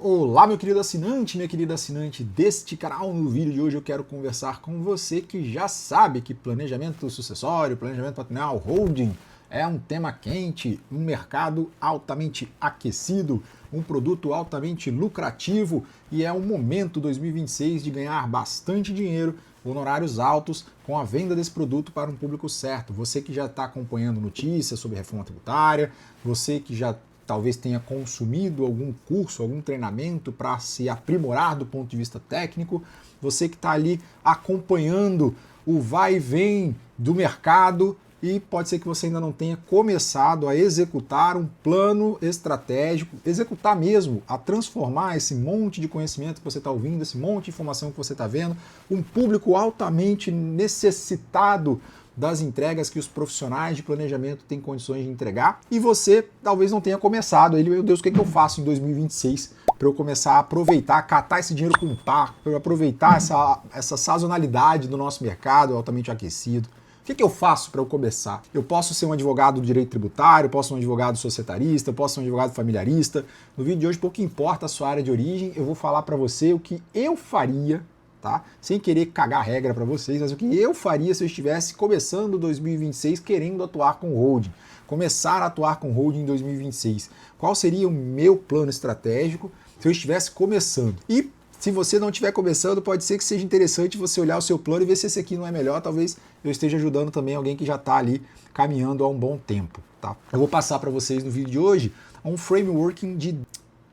Olá, meu querido assinante, minha querida assinante deste canal. No vídeo de hoje eu quero conversar com você que já sabe que planejamento sucessório, planejamento patrimonial, holding é um tema quente, um mercado altamente aquecido, um produto altamente lucrativo e é um momento 2026 de ganhar bastante dinheiro, honorários altos com a venda desse produto para um público certo. Você que já está acompanhando notícias sobre reforma tributária, você que já talvez tenha consumido algum curso, algum treinamento para se aprimorar do ponto de vista técnico, você que está ali acompanhando o vai e vem do mercado e pode ser que você ainda não tenha começado a executar um plano estratégico, executar mesmo, a transformar esse monte de conhecimento que você está ouvindo, esse monte de informação que você está vendo, um público altamente necessitado das entregas que os profissionais de planejamento têm condições de entregar, e você talvez não tenha começado. Meu Deus, o que eu faço em 2026 para eu começar a aproveitar, catar esse dinheiro com par, para eu aproveitar essa sazonalidade do nosso mercado altamente aquecido? O que eu faço para eu começar? Eu posso ser um advogado do direito tributário, eu posso ser um advogado societarista, eu posso ser um advogado familiarista. No vídeo de hoje, pouco importa a sua área de origem, eu vou falar para você o que eu faria, tá? Sem querer cagar regra para vocês, mas o que eu faria se eu estivesse começando 2026 querendo atuar com holding, começar a atuar com holding em 2026. Qual seria o meu plano estratégico se eu estivesse começando? E se você não estiver começando, pode ser que seja interessante você olhar o seu plano e ver se esse aqui não é melhor. Talvez eu esteja ajudando também alguém que já está ali caminhando há um bom tempo, tá? Eu vou passar para vocês no vídeo de hoje um framework de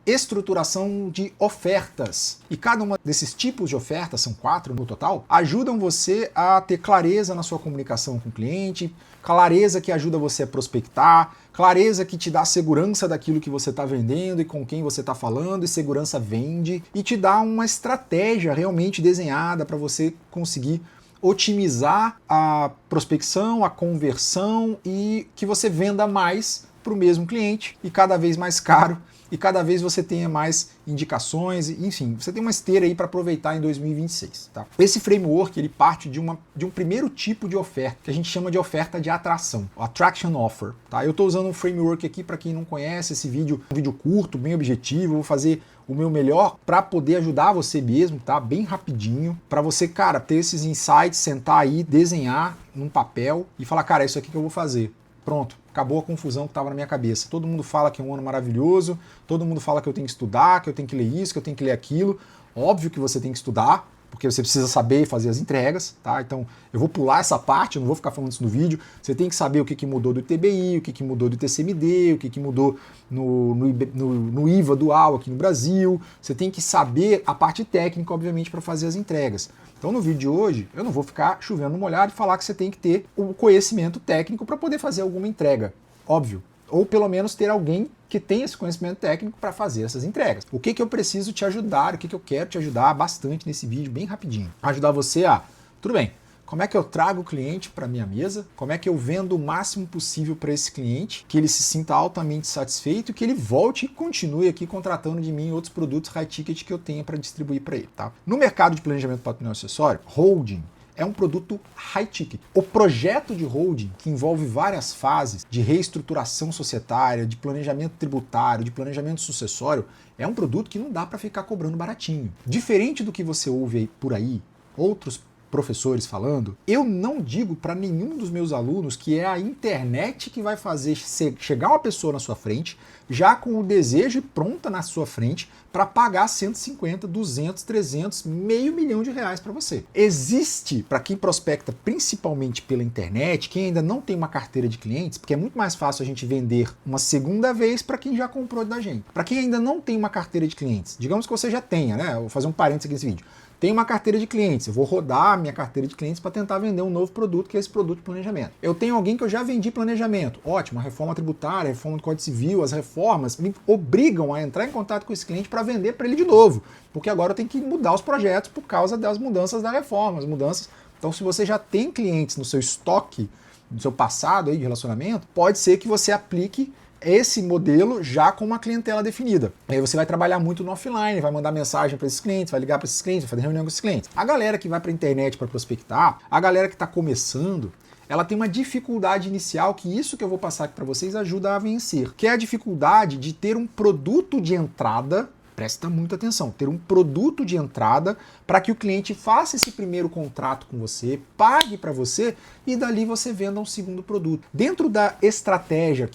estruturação de ofertas. E cada uma desses tipos de ofertas, são 4 no total, ajudam você a ter clareza na sua comunicação com o cliente, clareza que ajuda você a prospectar, clareza que te dá segurança daquilo que você está vendendo e com quem você está falando, e segurança vende, e te dá uma estratégia realmente desenhada para você conseguir otimizar a prospecção, a conversão e que você venda mais para o mesmo cliente e cada vez mais caro, e cada vez você tenha mais indicações, enfim, você tem uma esteira aí para aproveitar em 2026. Tá? Esse framework ele parte de um primeiro tipo de oferta, que a gente chama de oferta de atração, Attraction Offer. Tá? Eu estou usando um framework aqui, para quem não conhece, esse vídeo é um vídeo curto, bem objetivo, eu vou fazer o meu melhor para poder ajudar você mesmo, tá? Bem rapidinho, para você, cara, ter esses insights, sentar aí, desenhar num papel e falar, cara, é isso aqui que eu vou fazer. Pronto, acabou a confusão que estava na minha cabeça. Todo mundo fala que é um ano maravilhoso, todo mundo fala que eu tenho que estudar, que eu tenho que ler isso, que eu tenho que ler aquilo. Óbvio que você tem que estudar, porque você precisa saber fazer as entregas, tá? Então eu vou pular essa parte, eu não vou ficar falando isso no vídeo. Você tem que saber o que mudou do ITBI, o que mudou do ITCMD, o que mudou no IVA dual aqui no Brasil. Você tem que saber a parte técnica, obviamente, para fazer as entregas. Então no vídeo de hoje, eu não vou ficar chovendo no molhado e falar que você tem que ter o conhecimento técnico para poder fazer alguma entrega, óbvio. Ou pelo menos ter alguém que tenha esse conhecimento técnico para fazer essas entregas. O que eu preciso te ajudar, o que eu quero te ajudar bastante nesse vídeo, bem rapidinho. Ajudar você a, tudo bem, como é que eu trago o cliente para minha mesa? Como é que eu vendo o máximo possível para esse cliente, que ele se sinta altamente satisfeito e que ele volte e continue aqui contratando de mim outros produtos high ticket que eu tenha para distribuir para ele, tá? No mercado de planejamento patrimonial acessório, holding é um produto high ticket. O projeto de holding, que envolve várias fases de reestruturação societária, de planejamento tributário, de planejamento sucessório, é um produto que não dá para ficar cobrando baratinho. Diferente do que você ouve por aí, outros professores falando, eu não digo para nenhum dos meus alunos que é a internet que vai fazer chegar uma pessoa na sua frente, já com o desejo pronta na sua frente, para pagar 150, 200, 300, meio milhão de reais para você. Existe, para quem prospecta principalmente pela internet, quem ainda não tem uma carteira de clientes, porque é muito mais fácil a gente vender uma segunda vez para quem já comprou da gente. Para quem ainda não tem uma carteira de clientes, digamos que você já tenha, né? Eu vou fazer um parênteses aqui nesse vídeo. Tem uma carteira de clientes, eu vou rodar a minha carteira de clientes para tentar vender um novo produto, que é esse produto de planejamento. Eu tenho alguém que eu já vendi planejamento. Ótimo, a reforma tributária, a reforma do Código Civil, as reformas me obrigam a entrar em contato com esse cliente para vender para ele de novo, porque agora eu tenho que mudar os projetos por causa das mudanças da reforma, as mudanças. Então, se você já tem clientes no seu estoque, no seu passado aí de relacionamento, pode ser que você aplique esse modelo já com uma clientela definida. Aí você vai trabalhar muito no offline, vai mandar mensagem para esses clientes, vai ligar para esses clientes, vai fazer reunião com esses clientes. A galera que vai para a internet para prospectar, a galera que está começando, ela tem uma dificuldade inicial que isso que eu vou passar aqui para vocês ajuda a vencer, que é a dificuldade de ter um produto de entrada Presta muita atenção, ter um produto de entrada para que o cliente faça esse primeiro contrato com você, pague para você e dali você venda um segundo produto. Dentro da estratégia,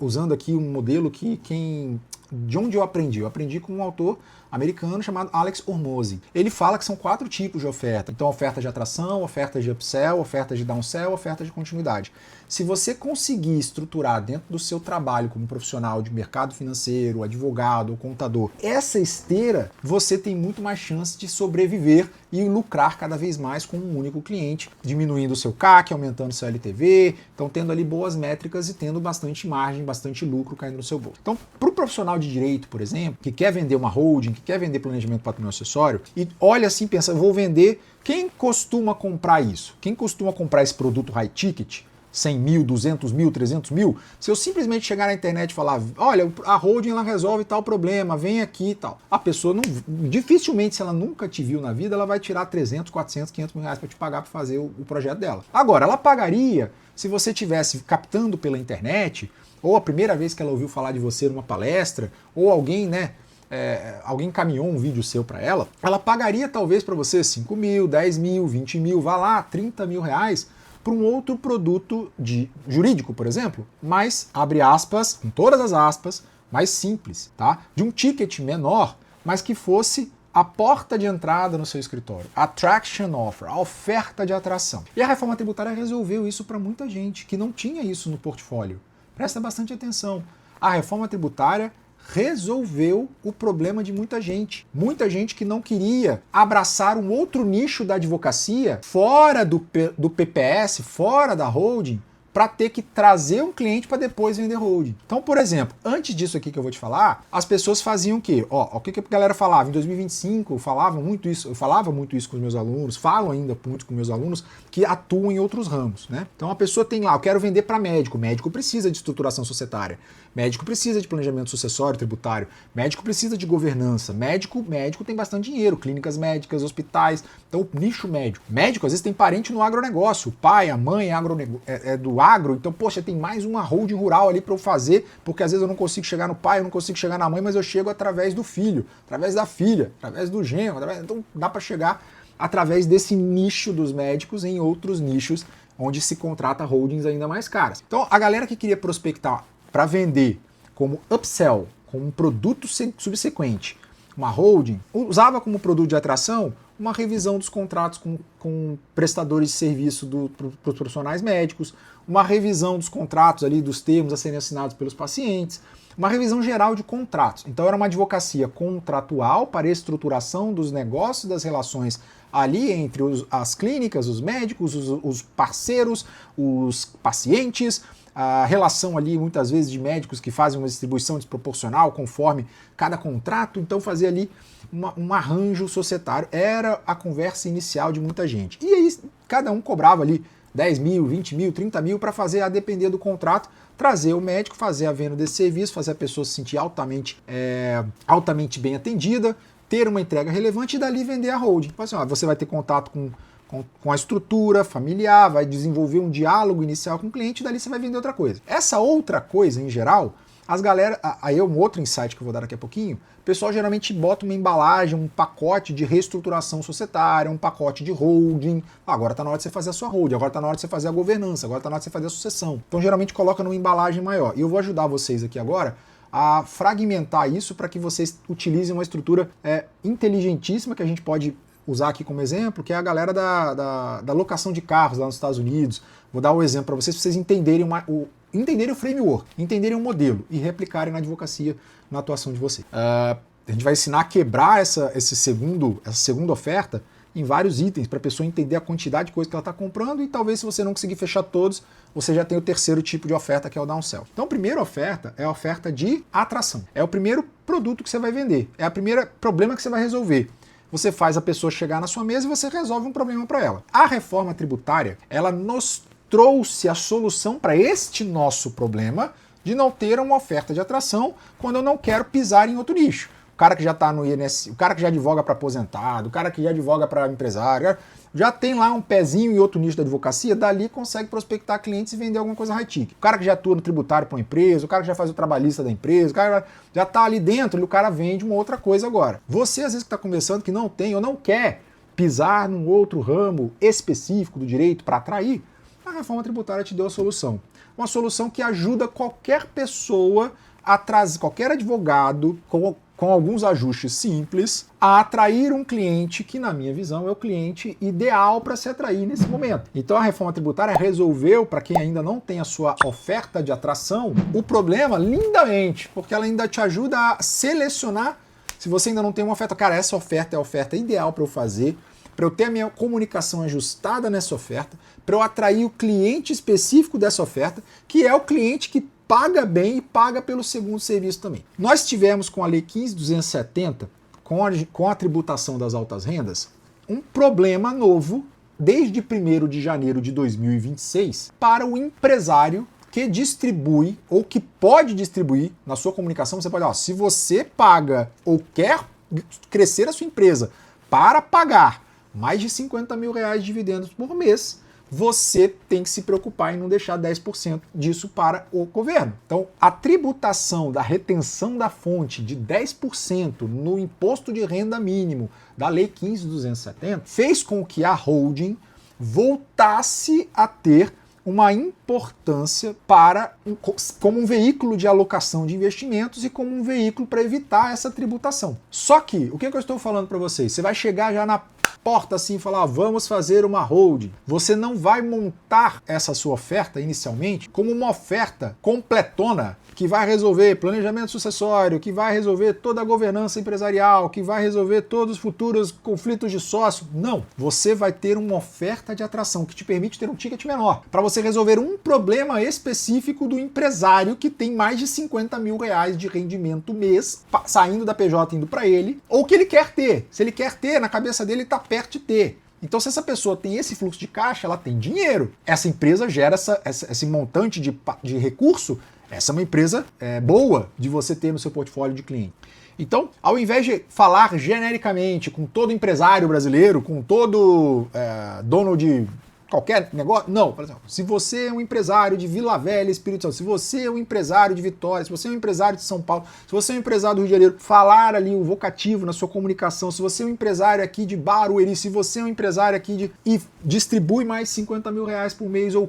usando aqui um modelo de onde eu aprendi com um autor americano chamado Alex Hormozi. Ele fala que são 4 tipos de oferta. Então, oferta de atração, oferta de upsell, oferta de downsell, oferta de continuidade. Se você conseguir estruturar dentro do seu trabalho como profissional de mercado financeiro, advogado ou contador, essa esteira, você tem muito mais chance de sobreviver e lucrar cada vez mais com um único cliente, diminuindo o seu CAC, aumentando o seu LTV, então tendo ali boas métricas e tendo bastante margem, bastante lucro caindo no seu bolso. Então, para o profissional de direito, por exemplo, que quer vender uma holding, que quer vender planejamento patrimonial acessório, e olha assim, pensa, vou vender, quem costuma comprar isso? Quem costuma comprar esse produto high ticket? 100 mil, 200 mil, 300 mil, se eu simplesmente chegar na internet e falar, olha, a holding ela resolve tal problema, vem aqui e tal, a pessoa dificilmente, se ela nunca te viu na vida, ela vai tirar 300, 400, 500 mil reais para te pagar para fazer o projeto dela. Agora, ela pagaria se você estivesse captando pela internet, ou a primeira vez que ela ouviu falar de você numa palestra, ou alguém, alguém encaminhou um vídeo seu para ela pagaria talvez para você 5 mil, 10 mil, 20 mil, vá lá, 30 mil reais, para um outro produto jurídico, por exemplo, mas, abre aspas, com todas as aspas, mais simples, tá? De um ticket menor, mas que fosse a porta de entrada no seu escritório, attraction offer, a oferta de atração. E a reforma tributária resolveu isso para muita gente que não tinha isso no portfólio. Presta bastante atenção. A reforma tributária resolveu o problema de muita gente. Muita gente que não queria abraçar um outro nicho da advocacia fora do PPS, fora da holding, para ter que trazer um cliente para depois vender holding. Então, por exemplo, antes disso aqui que eu vou te falar, as pessoas faziam o quê? O que a galera falava? Em 2025 eu falava muito isso com os meus alunos, falo ainda muito com meus alunos que atuam em outros ramos, né? Então a pessoa tem lá, eu quero vender para médico, médico precisa de estruturação societária, médico precisa de planejamento sucessório tributário, médico precisa de governança, médico tem bastante dinheiro, clínicas médicas, hospitais, então o nicho médico. Médico às vezes tem parente no agronegócio, o pai, a mãe é do agro, então, poxa, tem mais uma holding rural ali para eu fazer, porque às vezes eu não consigo chegar no pai, eu não consigo chegar na mãe, mas eu chego através do filho, através da filha, através do genro, então dá para chegar através desse nicho dos médicos em outros nichos onde se contrata holdings ainda mais caras. Então, a galera que queria prospectar para vender como upsell, como um produto subsequente, uma holding, usava como produto de atração uma revisão dos contratos com prestadores de serviço para os profissionais médicos, uma revisão dos contratos ali, dos termos a serem assinados pelos pacientes, uma revisão geral de contratos. Então era uma advocacia contratual para estruturação dos negócios, das relações ali entre as clínicas, os médicos, os parceiros, os pacientes, a relação ali muitas vezes de médicos que fazem uma distribuição desproporcional conforme cada contrato, então fazer ali um arranjo societário. Era a conversa inicial de muita gente. E aí cada um cobrava ali 10 mil, 20 mil, 30 mil para fazer, a depender do contrato, trazer o médico, fazer a venda desse serviço, fazer a pessoa se sentir altamente bem atendida, ter uma entrega relevante e dali vender a holding. Então, assim, você vai ter contato com a estrutura familiar, vai desenvolver um diálogo inicial com o cliente e dali você vai vender outra coisa. Essa outra coisa, em geral, aí é um outro insight que eu vou dar daqui a pouquinho, o pessoal geralmente bota uma embalagem, um pacote de reestruturação societária, um pacote de holding. Agora está na hora de você fazer a sua holding, agora está na hora de você fazer a governança, agora está na hora de você fazer a sucessão. Então geralmente coloca numa embalagem maior. E eu vou ajudar vocês aqui agora a fragmentar isso para que vocês utilizem uma estrutura inteligentíssima que a gente pode usar aqui como exemplo, que é a galera da locação de carros lá nos Estados Unidos. Vou dar um exemplo para vocês entenderem o framework, entenderem o modelo e replicarem na advocacia, na atuação de vocês. A gente vai ensinar a quebrar essa segunda oferta em vários itens, para a pessoa entender a quantidade de coisa que ela está comprando e talvez, se você não conseguir fechar todos, você já tem o terceiro tipo de oferta, que é o downsell. Então a primeira oferta é a oferta de atração. É o primeiro produto que você vai vender, é o primeiro problema que você vai resolver. Você faz a pessoa chegar na sua mesa e você resolve um problema para ela. A reforma tributária, ela nos trouxe a solução para este nosso problema de não ter uma oferta de atração quando eu não quero pisar em outro nicho. O cara que já está no INSS, o cara que já advoga para aposentado, o cara que já advoga para empresário, já tem lá um pezinho em outro nicho da advocacia, dali consegue prospectar clientes e vender alguma coisa high-ticket. O cara que já atua no tributário para uma empresa, o cara que já faz o trabalhista da empresa, o cara já está ali dentro e o cara vende uma outra coisa agora. Você, às vezes, que está conversando que não tem ou não quer pisar num outro ramo específico do direito para atrair, a reforma tributária te deu a solução. Uma solução que ajuda qualquer pessoa a trazer, qualquer advogado, com alguns ajustes simples, a atrair um cliente que, na minha visão, é o cliente ideal para se atrair nesse momento. Então a reforma tributária resolveu, para quem ainda não tem a sua oferta de atração, o problema lindamente, porque ela ainda te ajuda a selecionar. Se você ainda não tem uma oferta, cara, essa oferta é a oferta ideal para eu fazer, para eu ter a minha comunicação ajustada nessa oferta, para eu atrair o cliente específico dessa oferta, que é o cliente que paga bem e paga pelo segundo serviço também. Nós tivemos com a Lei 15.270, com a tributação das altas rendas, um problema novo desde 1º de janeiro de 2026 para o empresário que distribui ou que pode distribuir na sua comunicação. Você pode, se você paga ou quer crescer a sua empresa para pagar mais de 50 mil reais de dividendos por mês, você tem que se preocupar em não deixar 10% disso para o governo. Então, a tributação da retenção da fonte de 10% no imposto de renda mínimo da Lei 15.270 fez com que a holding voltasse a ter uma importância como um veículo de alocação de investimentos e como um veículo para evitar essa tributação. Só que, o que eu estou falando para vocês? Você vai chegar já na porta assim e falar, vamos fazer uma holding. Você não vai montar essa sua oferta inicialmente como uma oferta completona que vai resolver planejamento sucessório, que vai resolver toda a governança empresarial, que vai resolver todos os futuros conflitos de sócio. Não. Você vai ter uma oferta de atração que te permite ter um ticket menor, para você resolver um problema específico do empresário que tem mais de 50 mil reais de rendimento mês, saindo da PJ indo para ele, ou que ele quer ter. Se ele quer ter, na cabeça dele está perto de ter. Então, se essa pessoa tem esse fluxo de caixa, ela tem dinheiro. Essa empresa gera esse montante de recurso. Essa é uma empresa boa de você ter no seu portfólio de cliente. Então, ao invés de falar genericamente com todo empresário brasileiro, com todo dono de qualquer negócio, não. Por exemplo, se você é um empresário de Vila Velha, Espírito Santo, se você é um empresário de Vitória, se você é um empresário de São Paulo, se você é um empresário do Rio de Janeiro, falar ali o vocativo na sua comunicação, se você é um empresário aqui de Barueri, se você é um empresário aqui e distribui mais 50 mil reais por mês ou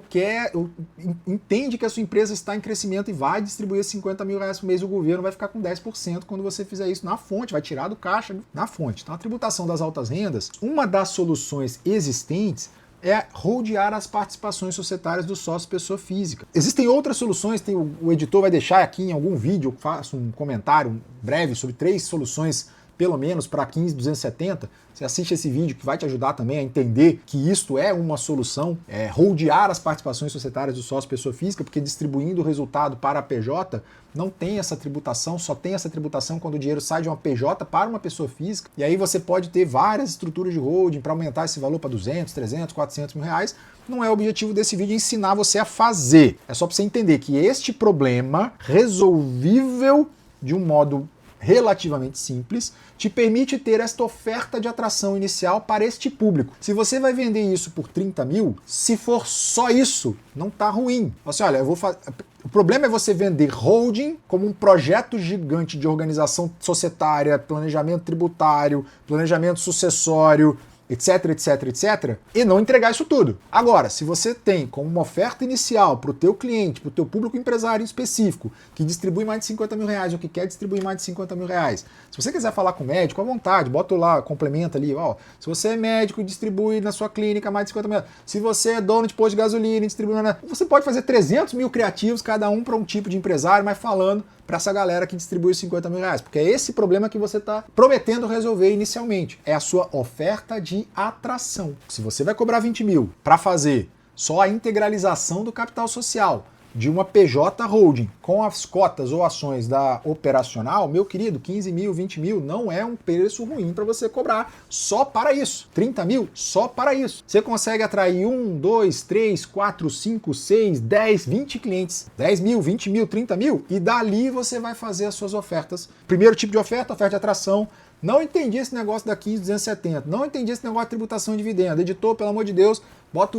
entende que a sua empresa está em crescimento e vai distribuir 50 mil reais por mês, o governo vai ficar com 10% quando você fizer isso na fonte, vai tirar do caixa na fonte. Então a tributação das altas rendas, uma das soluções existentes é rodear as participações societárias do sócio pessoa física. Existem outras soluções, o editor vai deixar aqui em algum vídeo, eu faço um comentário breve sobre 3 soluções, pelo menos, para 15.270. Você assiste esse vídeo que vai te ajudar também a entender que isto é uma solução, rodear as participações societárias do sócio pessoa física, porque distribuindo o resultado para a PJ não tem essa tributação, só tem essa tributação quando o dinheiro sai de uma PJ para uma pessoa física, e aí você pode ter várias estruturas de holding para aumentar esse valor para 200, 300, 400 mil reais. Não é o objetivo desse vídeo ensinar você a fazer, é só para você entender que este problema, resolvível de um modo relativamente simples, te permite ter esta oferta de atração inicial para este público. Se você vai vender isso por 30 mil, se for só isso, não tá ruim. Assim, olha, o problema é você vender holding como um projeto gigante de organização societária, planejamento tributário, planejamento sucessório, etc, etc, etc, e não entregar isso tudo. Agora, se você tem como uma oferta inicial para o teu cliente, para o teu público empresário específico, que distribui mais de 50 mil reais ou que quer distribuir mais de 50 mil reais, se você quiser falar com o médico, à vontade, bota lá, complementa ali, se você é médico e distribui na sua clínica mais de 50 mil reais, se você é dono de posto de gasolina e distribui, você pode fazer 300 mil criativos, cada um para um tipo de empresário, mas falando para essa galera que distribui 50 mil reais, porque é esse problema que você está prometendo resolver inicialmente, é a sua oferta de atração. Se você vai cobrar 20 mil para fazer só a integralização do capital social de uma PJ Holding com as cotas ou ações da operacional, meu querido, 15 mil, 20 mil não é um preço ruim para você cobrar só para isso. 30 mil só para isso. Você consegue atrair 1, 2, 3, 4, 5, 6, 10, 20 clientes. 10 mil, 20 mil, 30 mil e dali você vai fazer as suas ofertas. Primeiro tipo de oferta de atração, Não entendi esse negócio da 15.270, não entendi esse negócio de tributação de dividendo. Editor, pelo amor de Deus, bota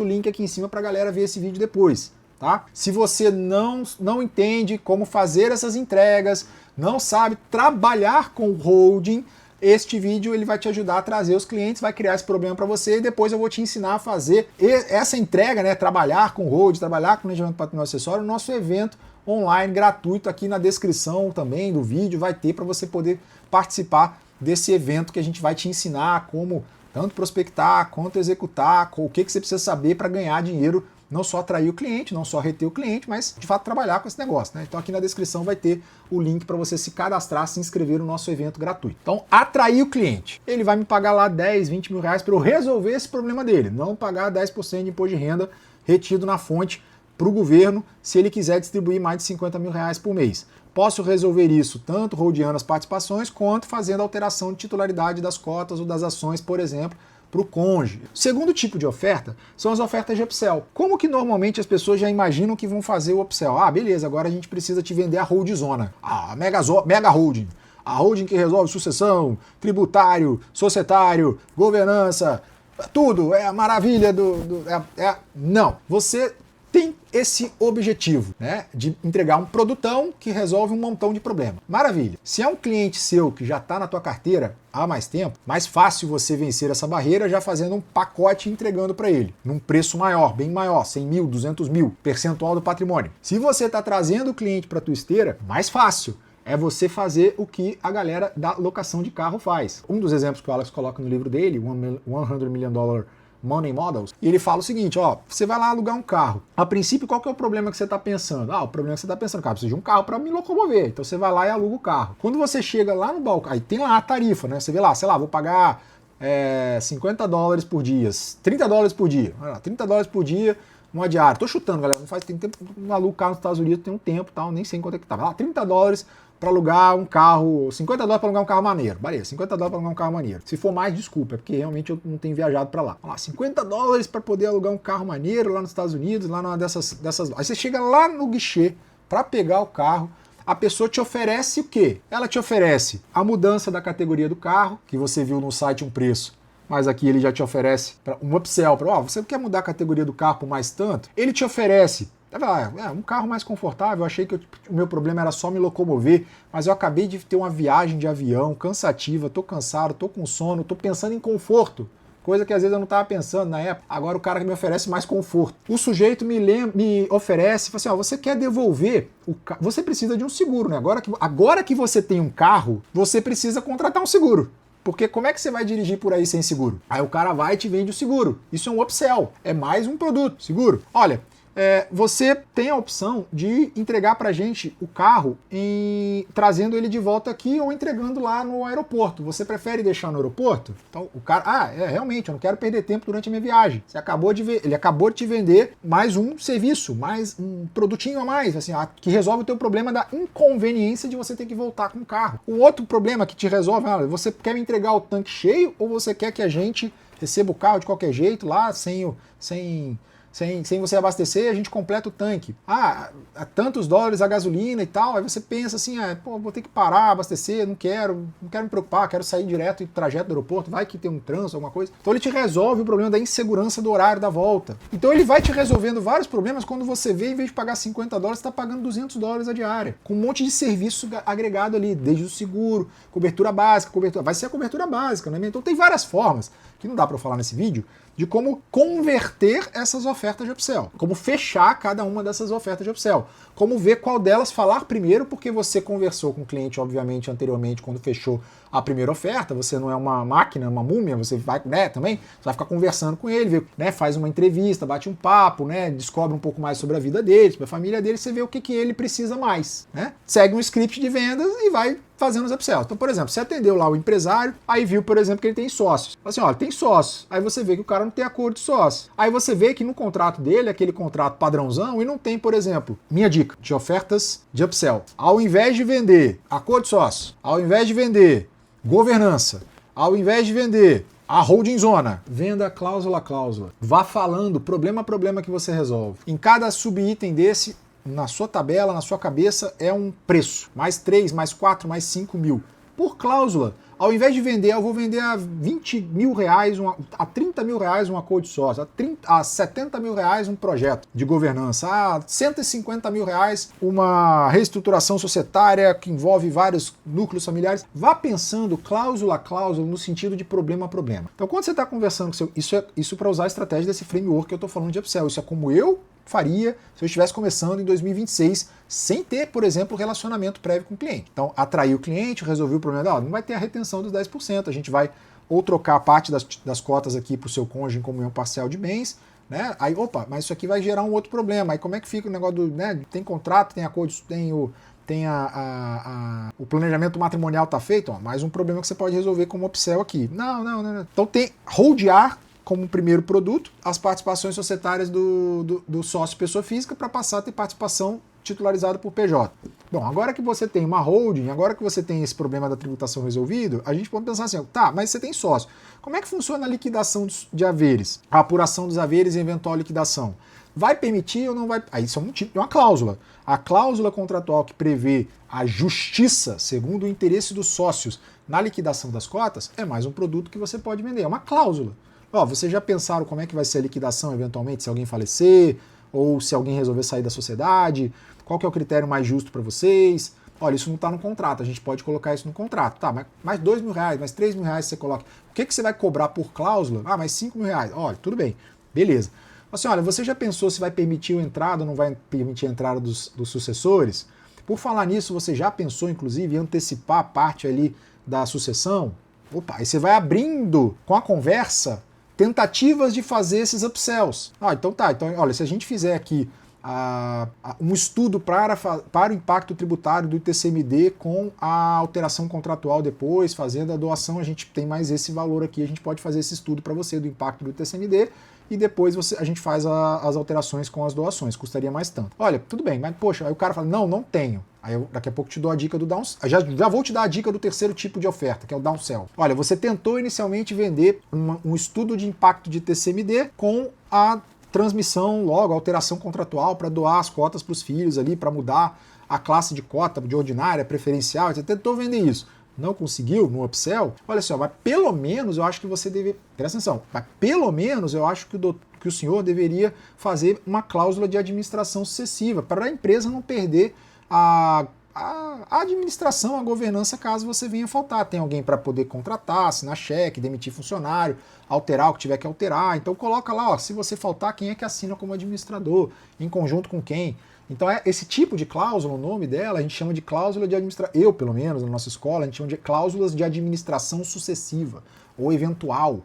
o link aqui em cima para a galera ver esse vídeo depois. Tá? Se você não entende como fazer essas entregas, não sabe trabalhar com holding, este vídeo ele vai te ajudar a trazer os clientes, vai criar esse problema para você e depois eu vou te ensinar a fazer essa entrega, né? Trabalhar com holding, trabalhar com planejamento patrimonial acessório, o nosso evento online gratuito aqui na descrição também do vídeo vai ter para você poder participar desse evento que a gente vai te ensinar como tanto prospectar quanto executar, o que você precisa saber para ganhar dinheiro, não só atrair o cliente, não só reter o cliente, mas de fato trabalhar com esse negócio, né? Então aqui na descrição vai ter o link para você se cadastrar, se inscrever no nosso evento gratuito. Então, atrair o cliente. Ele vai me pagar lá 10, 20 mil reais para eu resolver esse problema dele, não pagar 10% de imposto de renda retido na fonte para o governo se ele quiser distribuir mais de 50 mil reais por mês. Posso resolver isso tanto rodeando as participações quanto fazendo alteração de titularidade das cotas ou das ações, por exemplo, para o cônjuge. O segundo tipo de oferta são as ofertas de upsell. Como que normalmente as pessoas já imaginam que vão fazer o upsell? Ah, beleza, agora a gente precisa te vender a holdzona, a mega holding. A holding que resolve sucessão, tributário, societário, governança, tudo, é a maravilha Não, você tem esse objetivo, né, de entregar um produtão que resolve um montão de problema. Maravilha. Se é um cliente seu que já está na tua carteira há mais tempo, mais fácil você vencer essa barreira já fazendo um pacote e entregando para ele, num preço maior, bem maior, 100 mil, 200 mil, percentual do patrimônio. Se você está trazendo o cliente para tua esteira, mais fácil. É você fazer o que a galera da locação de carro faz. Um dos exemplos que o Alex coloca no livro dele, $100 Million Money Models, e ele fala o seguinte, ó, você vai lá alugar um carro. A princípio, qual que é o problema que você está pensando? Ah, o problema que você está pensando, cara, preciso de um carro para me locomover. Então você vai lá e aluga o carro. Quando você chega lá no balcão, aí tem lá a tarifa, né? Você vê lá, sei lá, vou pagar $50 por dia, $30 por dia. Olha lá, $30 por dia, uma diária. Tô chutando, galera, não faz tem tempo, não alugo carro nos Estados Unidos, tem um tempo, tal, nem sei quanto é que tá. Vai lá, $30 para alugar um carro, $50 para alugar um carro maneiro. Beleza, $50 para alugar um carro maneiro. Se for mais, desculpa, é porque realmente eu não tenho viajado para lá. Vamos lá, $50 para poder alugar um carro maneiro lá nos Estados Unidos, lá numa dessas. Aí você chega lá no guichê para pegar o carro, a pessoa te oferece o quê? Ela te oferece a mudança da categoria do carro, que você viu no site um preço, mas aqui ele já te oferece um upsell, você quer mudar a categoria do carro por mais tanto? Ele te oferece um carro mais confortável, eu achei que o meu problema era só me locomover, mas eu acabei de ter uma viagem de avião cansativa, tô cansado, tô com sono, tô pensando em conforto, coisa que às vezes eu não estava pensando na época. Agora o cara que me oferece mais conforto. O sujeito me oferece, fala assim, ó, você quer devolver o carro, você precisa de um seguro, né? Agora que você tem um carro, você precisa contratar um seguro. Porque como é que você vai dirigir por aí sem seguro? Aí o cara vai e te vende o seguro. Isso é um upsell, é mais um produto, seguro. Olha, você tem a opção de entregar pra gente o carro trazendo ele de volta aqui ou entregando lá no aeroporto. Você prefere deixar no aeroporto? Então o cara, realmente, eu não quero perder tempo durante a minha viagem. Ele acabou de te vender mais um serviço, mais um produtinho a mais, assim, que resolve o teu problema da inconveniência de você ter que voltar com o carro. O outro problema que te resolve, você quer me entregar o tanque cheio ou você quer que a gente receba o carro de qualquer jeito lá, sem você abastecer, a gente completa o tanque. A tantos dólares a gasolina e tal, aí você pensa assim, vou ter que parar, abastecer, não quero me preocupar, quero sair direto e trajeto do aeroporto, vai que tem um trânsito, alguma coisa. Então ele te resolve o problema da insegurança do horário da volta. Então ele vai te resolvendo vários problemas quando você vê, em vez de pagar $50, você está pagando $200 a diária, com um monte de serviço agregado ali, desde o seguro, cobertura básica, vai ser a cobertura básica, né? Então tem várias formas, que não dá para eu falar nesse vídeo, de como converter essas ofertas de upsell, como fechar cada uma dessas ofertas de upsell, como ver qual delas falar primeiro, porque você conversou com o cliente, obviamente, anteriormente, quando fechou a primeira oferta, você não é uma máquina, uma múmia, você vai, também, você vai ficar conversando com ele, faz uma entrevista, bate um papo, descobre um pouco mais sobre a vida dele, sobre a família dele, você vê o que ele precisa mais, Segue um script de vendas e vai fazendo os upsells. Então, por exemplo, você atendeu lá o empresário, aí viu, por exemplo, que ele tem sócios. Fala assim, olha, tem sócios. Aí você vê que o cara não tem acordo de sócio. Aí você vê que no contrato dele, aquele contrato padrãozão, e não tem, por exemplo, minha dica de ofertas de upsell. Ao invés de vender acordo de sócio, ao invés de vender governança, ao invés de vender a holding zona, venda cláusula a cláusula. Vá falando problema a problema que você resolve. Em cada subitem desse, na sua tabela, na sua cabeça, é um preço. Mais 3, mais 4, mais 5 mil. Por cláusula. Ao invés de vender, eu vou vender a 20 mil reais, a 30 mil reais um acordo de sócio, a 70 mil reais um projeto de governança, a 150 mil reais uma reestruturação societária que envolve vários núcleos familiares. Vá pensando cláusula a cláusula no sentido de problema a problema. Então, quando você está conversando com seu... Isso para usar a estratégia desse framework que eu estou falando de upsell. Isso é como eu faria se eu estivesse começando em 2026 sem ter, por exemplo, relacionamento prévio com o cliente. Então, atrair o cliente, resolver o problema dela, não vai ter a retenção dos 10%, a gente vai ou trocar parte das cotas aqui para o seu cônjuge em comunhão parcial de bens, né? Aí, opa, mas isso aqui vai gerar um outro problema. Aí como é que fica o negócio do, né? Tem contrato, tem acordo, tem o planejamento matrimonial tá feito, ó, mais um problema que você pode resolver como upsell aqui. Não. Então tem holdear como primeiro produto as participações societárias do sócio pessoa física para passar a ter participação titularizada por PJ. Bom, agora que você tem uma holding, agora que você tem esse problema da tributação resolvido, a gente pode pensar assim, tá, mas você tem sócio. Como é que funciona a liquidação de haveres? A apuração dos haveres e eventual liquidação? Vai permitir ou não vai? Aí isso é um tipo, uma cláusula. A cláusula contratual que prevê a justiça, segundo o interesse dos sócios, na liquidação das cotas, é mais um produto que você pode vender. É uma cláusula. Ó, vocês já pensaram como é que vai ser a liquidação eventualmente se alguém falecer ou se alguém resolver sair da sociedade? Qual que é o critério mais justo para vocês? Olha, isso não está no contrato, a gente pode colocar isso no contrato. Tá, mas mais 2 mil reais, mais 3 mil reais você coloca. O que você vai cobrar por cláusula? Ah, mais 5 mil reais. Olha, tudo bem, beleza. Assim, olha, você já pensou se vai permitir a entrada ou não vai permitir a entrada dos sucessores? Por falar nisso, você já pensou, inclusive, em antecipar a parte ali da sucessão? Opa, aí você vai abrindo com a conversa tentativas de fazer esses upsells. Ah, então tá. Então, olha, se a gente fizer aqui um estudo para o impacto tributário do ITCMD com a alteração contratual depois, fazendo a doação, a gente tem mais esse valor aqui, a gente pode fazer esse estudo para você do impacto do ITCMD e depois a gente faz as alterações com as doações, custaria mais tanto. Olha, tudo bem, mas poxa, aí o cara fala, não tenho. Aí eu daqui a pouco te dou a dica do downsell. Já vou te dar a dica do terceiro tipo de oferta, que é o downsell. Olha, você tentou inicialmente vender um estudo de impacto de TCMD com a transmissão, logo, a alteração contratual para doar as cotas para os filhos ali, para mudar a classe de cota de ordinária, preferencial. Você tentou vender isso. Não conseguiu no upsell? Olha só, mas pelo menos eu acho que você deve... Presta atenção, mas pelo menos eu acho que o senhor deveria fazer uma cláusula de administração sucessiva, para a empresa não perder a administração, a governança, caso você venha faltar. Tem alguém para poder contratar, assinar cheque, demitir funcionário, alterar o que tiver que alterar. Então coloca lá, ó, se você faltar, quem é que assina como administrador, em conjunto com quem. Então esse tipo de cláusula, o nome dela, a gente chama de cláusula de administração. Eu, pelo menos, na nossa escola, a gente chama de cláusulas de administração sucessiva ou eventual.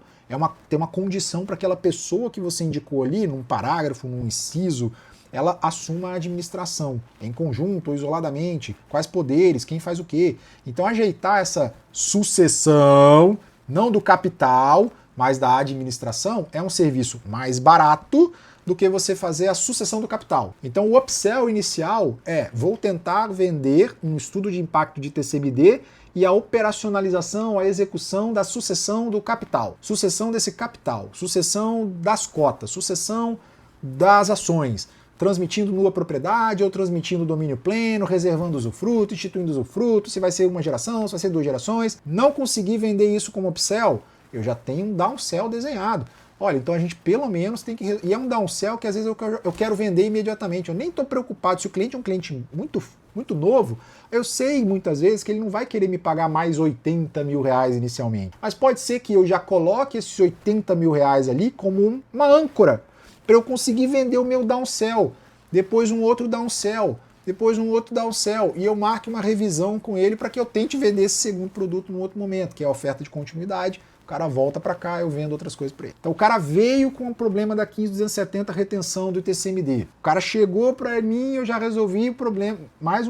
Tem uma condição para aquela pessoa que você indicou ali, num parágrafo, num inciso, ela assuma a administração, em conjunto ou isoladamente, quais poderes, quem faz o quê. Então ajeitar essa sucessão, não do capital, mas da administração, é um serviço mais barato do que você fazer a sucessão do capital. Então o upsell inicial vou tentar vender um estudo de impacto de TCMD e a operacionalização, a execução da sucessão do capital. Sucessão desse capital, sucessão das cotas, sucessão das ações, transmitindo nua propriedade ou transmitindo domínio pleno, reservando usufruto, instituindo usufruto, se vai ser uma geração, se vai ser 2 gerações. Não consegui vender isso como upsell, eu já tenho um downsell desenhado. Olha, então a gente pelo menos tem que... E é um downsell que às vezes eu quero vender imediatamente. Eu nem estou preocupado se o cliente é um cliente muito novo. Eu sei muitas vezes que ele não vai querer me pagar mais 80 mil reais inicialmente. Mas pode ser que eu já coloque esses 80 mil reais ali como uma âncora para eu conseguir vender o meu downsell. Depois um outro downsell. Depois um outro downsell. E eu marque uma revisão com ele para que eu tente vender esse segundo produto num outro momento, que é a oferta de continuidade. O cara volta para cá, eu vendo outras coisas para ele. Então o cara veio com o problema da 15270 retenção do ITCMD. O cara chegou para mim, eu já resolvi o problema, mais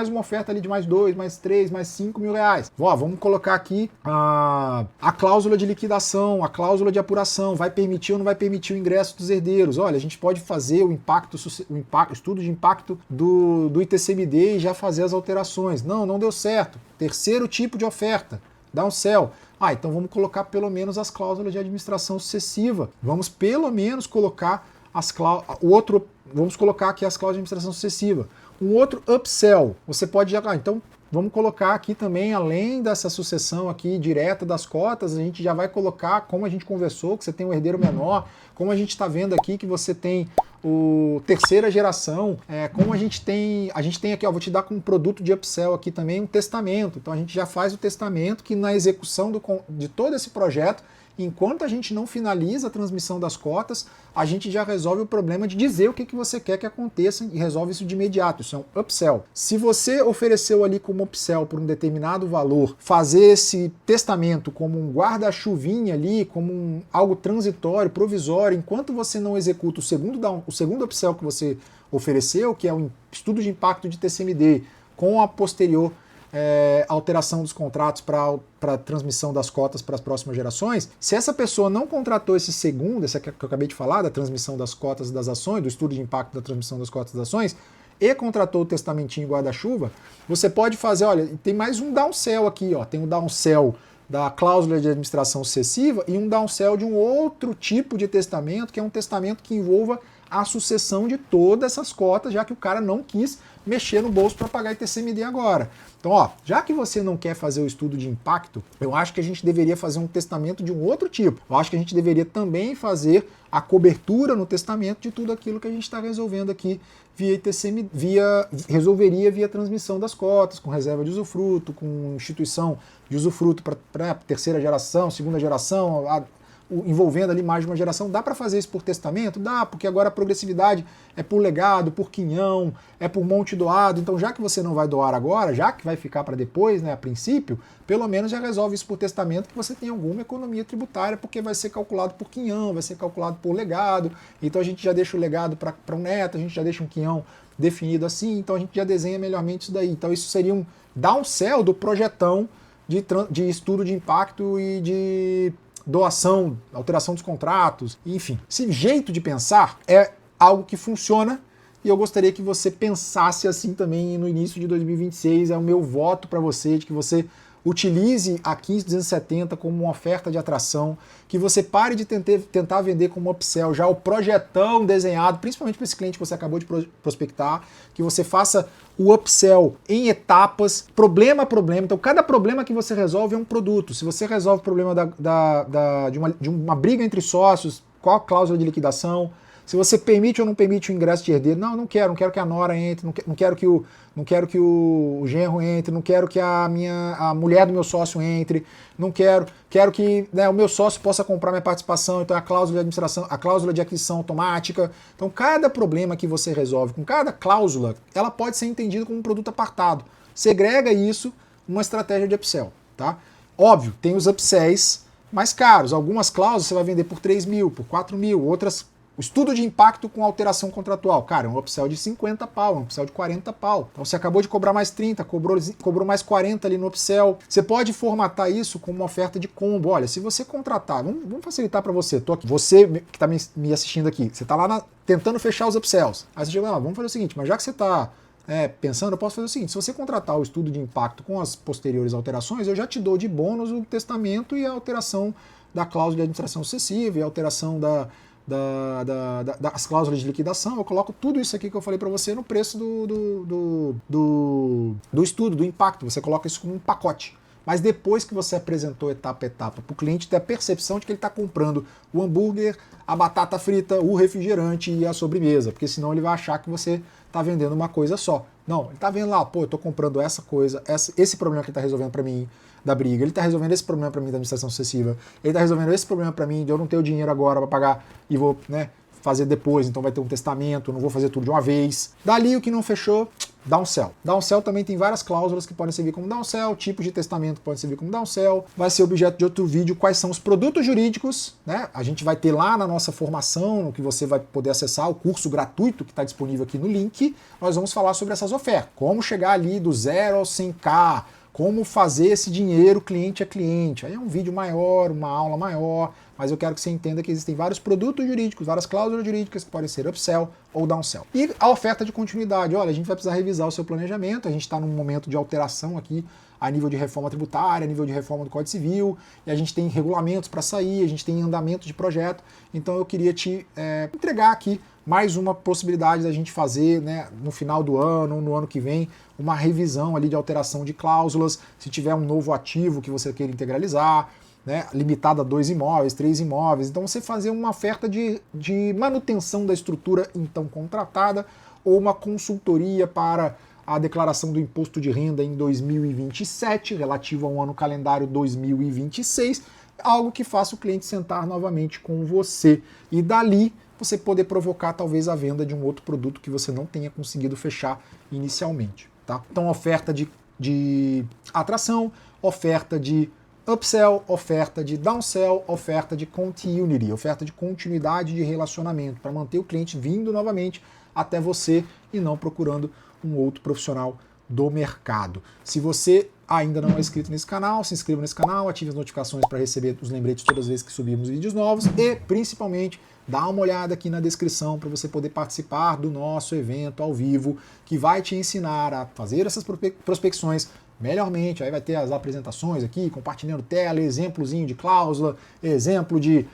uma oferta ali de mais 2, mais 3, mais 5 mil reais. Vamos colocar aqui a cláusula de liquidação, a cláusula de apuração, vai permitir ou não vai permitir o ingresso dos herdeiros. Olha, a gente pode fazer o estudo de impacto do ITCMD e já fazer as alterações. Não deu certo. Terceiro tipo de oferta, downsell. Então vamos colocar pelo menos as cláusulas de administração sucessiva. Vamos pelo menos colocar vamos colocar aqui as cláusulas de administração sucessiva. Um outro upsell, você pode já, então vamos colocar aqui também, além dessa sucessão aqui direta das cotas, a gente já vai colocar, como a gente conversou, que você tem um herdeiro menor, como a gente está vendo aqui que você tem o terceira geração, como a gente tem aqui, ó, vou te dar como produto de upsell aqui também um testamento. Então a gente já faz o testamento que na execução de todo esse projeto, enquanto a gente não finaliza a transmissão das cotas, a gente já resolve o problema de dizer o que você quer que aconteça e resolve isso de imediato. Isso é um upsell. Se você ofereceu ali como upsell por um determinado valor, fazer esse testamento como um guarda-chuvinha ali, como algo transitório, provisório, enquanto você não executa o segundo upsell que você ofereceu, que é o estudo de impacto de TCMD, com a posterior alteração dos contratos para transmissão das cotas para as próximas gerações, se essa pessoa não contratou esse segundo, esse que eu acabei de falar, da transmissão das cotas das ações, do estudo de impacto da transmissão das cotas das ações, e contratou o testamentinho guarda-chuva, você pode fazer, olha, tem mais um downsell aqui, ó, tem um downsell da cláusula de administração sucessiva e um downsell de um outro tipo de testamento, que é um testamento que envolva a sucessão de todas essas cotas, já que o cara não quis mexer no bolso para pagar ITCMD agora. Então, ó, já que você não quer fazer o estudo de impacto, eu acho que a gente deveria fazer um testamento de um outro tipo. Eu acho que a gente deveria também fazer a cobertura no testamento de tudo aquilo que a gente está resolvendo aqui via ITCMD, resolveria via transmissão das cotas, com reserva de usufruto, com instituição de usufruto para terceira geração, segunda geração, envolvendo ali mais de uma geração. Dá para fazer isso por testamento? Dá, porque agora a progressividade é por legado, por quinhão, é por monte doado. Então, já que você não vai doar agora, já que vai ficar para depois, né, a princípio, pelo menos já resolve isso por testamento, que você tem alguma economia tributária, porque vai ser calculado por quinhão, vai ser calculado por legado. Então a gente já deixa o legado para um neto, a gente já deixa um quinhão definido assim, então a gente já desenha melhormente isso daí. Então isso seria um downsell do projetão de estudo de impacto e de doação, alteração dos contratos, enfim. Esse jeito de pensar é algo que funciona e eu gostaria que você pensasse assim também no início de 2026. É o meu voto para você, de que você utilize a 15270 como uma oferta de atração, que você pare de tentar vender como upsell já o projetão desenhado, principalmente para esse cliente que você acabou de prospectar, que você faça o upsell em etapas, problema a problema. Então, cada problema que você resolve é um produto. Se você resolve o problema de uma briga entre sócios, qual a cláusula de liquidação? Se você permite ou não permite o ingresso de herdeiro, não quero que a nora entre, não quero que o genro entre, não quero que a mulher do meu sócio entre, quero que, né, o meu sócio possa comprar minha participação, então é a cláusula de administração, a cláusula de aquisição automática. Então cada problema que você resolve com cada cláusula, ela pode ser entendida como um produto apartado. Segrega isso numa estratégia de upsell, tá? Óbvio, tem os upsells mais caros, algumas cláusulas você vai vender por 3 mil, por 4 mil, outras. O estudo de impacto com alteração contratual. Cara, é um upsell de 50 pau, um upsell de 40 pau. Então você acabou de cobrar mais 30, cobrou mais 40 ali no upsell. Você pode formatar isso como uma oferta de combo. Olha, se você contratar, vamos facilitar para você. Tô aqui, você que está me assistindo aqui, você está lá tentando fechar os upsells. Aí você chega lá, vamos fazer o seguinte, mas já que você está pensando, eu posso fazer o seguinte, se você contratar o estudo de impacto com as posteriores alterações, eu já te dou de bônus o testamento e a alteração da cláusula de administração sucessiva e a alteração das cláusulas de liquidação. Eu coloco tudo isso aqui que eu falei para você no preço do estudo, do impacto. Você coloca isso como um pacote. Mas depois que você apresentou etapa a etapa para o cliente ter a percepção de que ele está comprando o hambúrguer, a batata frita, o refrigerante e a sobremesa, porque senão ele vai achar que você está vendendo uma coisa só. Não, ele está vendo lá, pô, eu estou comprando essa coisa, esse problema que ele está resolvendo para mim da briga, ele está resolvendo esse problema para mim da administração sucessiva, ele está resolvendo esse problema para mim de eu não ter o dinheiro agora para pagar e vou, né, fazer depois, então vai ter um testamento, eu não vou fazer tudo de uma vez. Dali o que não fechou, downsell. Downsell também tem várias cláusulas que podem servir como downsell, tipos de testamento que podem servir como downsell. Vai ser objeto de outro vídeo quais são os produtos jurídicos, né? A gente vai ter lá na nossa formação, no que você vai poder acessar, o curso gratuito que está disponível aqui no link. Nós vamos falar sobre essas ofertas, como chegar ali do 0 ao 100K, como fazer esse dinheiro cliente a cliente. Aí é um vídeo maior, uma aula maior, mas eu quero que você entenda que existem vários produtos jurídicos, várias cláusulas jurídicas que podem ser upsell ou downsell. E a oferta de continuidade. Olha, a gente vai precisar revisar o seu planejamento, a gente está num momento de alteração aqui a nível de reforma tributária, a nível de reforma do Código Civil, e a gente tem regulamentos para sair, a gente tem andamento de projeto, então eu queria te entregar aqui mais uma possibilidade da gente fazer, né, no final do ano ou no ano que vem, uma revisão ali de alteração de cláusulas, se tiver um novo ativo que você queira integralizar, né, limitado a 2 imóveis, 3 imóveis, então você fazer uma oferta de manutenção da estrutura então contratada ou uma consultoria para a declaração do imposto de renda em 2027, relativo ao ano calendário 2026, algo que faça o cliente sentar novamente com você e dali você poder provocar talvez a venda de um outro produto que você não tenha conseguido fechar inicialmente. Tá? Então oferta de atração, oferta de upsell, oferta de downsell, oferta de continuity, oferta de continuidade de relacionamento, para manter o cliente vindo novamente até você e não procurando um outro profissional do mercado. Se você ainda não é inscrito nesse canal, se inscreva nesse canal, ative as notificações para receber os lembretes todas as vezes que subirmos vídeos novos e, principalmente, dá uma olhada aqui na descrição para você poder participar do nosso evento ao vivo, que vai te ensinar a fazer essas prospecções melhormente. Aí vai ter as apresentações aqui, compartilhando tela, exemplozinho de cláusula, exemplo de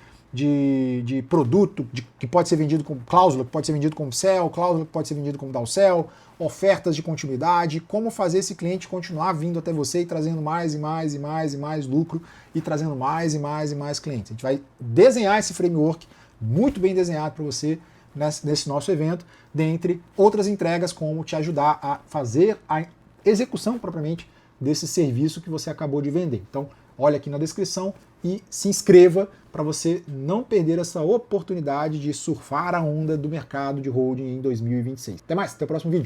produto que pode ser vendido como cláusula, que pode ser vendido como sell, cláusula que pode ser vendido como downsell, ofertas de continuidade, como fazer esse cliente continuar vindo até você e trazendo mais e mais e mais e mais lucro e trazendo mais e mais e mais clientes. A gente vai desenhar esse framework muito bem desenhado para você nesse nosso evento, dentre outras entregas, como te ajudar a fazer a execução propriamente desse serviço que você acabou de vender. Então, olha aqui na descrição e se inscreva para você não perder essa oportunidade de surfar a onda do mercado de holding em 2026. Até mais, até o próximo vídeo.